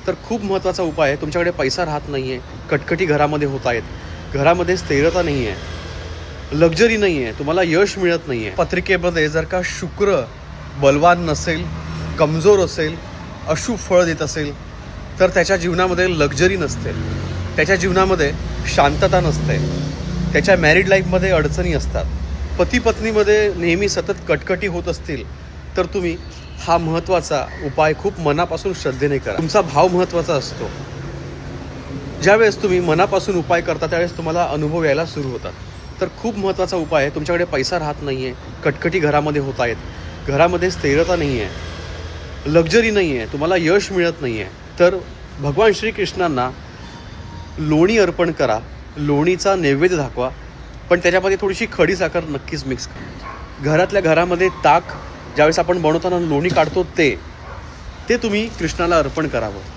तर खूप महत्त्वाचा उपाय आहे. तुमच्याकडे पैसा राहत नाही आहे, कटकटी घरामध्ये होत आहेत, घरामध्ये स्थिरता नाही आहे, लक्झरी नाही आहे, तुम्हाला यश मिळत नाही आहे. पत्रिकेमध्ये जर का शुक्र बलवान नसेल, कमजोर असेल, अशुभ फळ देत असेल, तर त्याच्या जीवनामध्ये लक्झरी नसते, त्याच्या जीवनामध्ये शांतता नसते, त्याच्या मॅरिड लाईफमध्ये अडचणी असतात, पती पत्नीमध्ये नेहमी सतत कटकटी होत असतील, तर तुम्ही हा महत्त्वाचा उपाय खूप मनापासून श्रद्धेने करा. तुमचा भाव महत्त्वाचा असतो. ज्यावेळेस तुम्ही मनापासून उपाय करता त्यावेळेस तुम्हाला अनुभव यायला सुरू होतात. तर खूप महत्त्वाचा उपाय आहे. तुमच्याकडे पैसा राहत नाही आहे, कटकटी घरामध्ये होत आहेत, घरामध्ये स्थिरता नाही आहे, लक्झरी नाही आहे, तुम्हाला यश मिळत नाही आहे, तर भगवान श्रीकृष्णांना लोणी अर्पण करा, लोणीचा नैवेद्य दाखवा, पण त्याच्यामध्ये थोडीशी खडी साखर नक्कीच मिक्स करा. घरामध्ये ताक ज्यावेळेस आपण बनवताना लोणी काढतो ते तुम्ही कृष्णाला अर्पण करावं.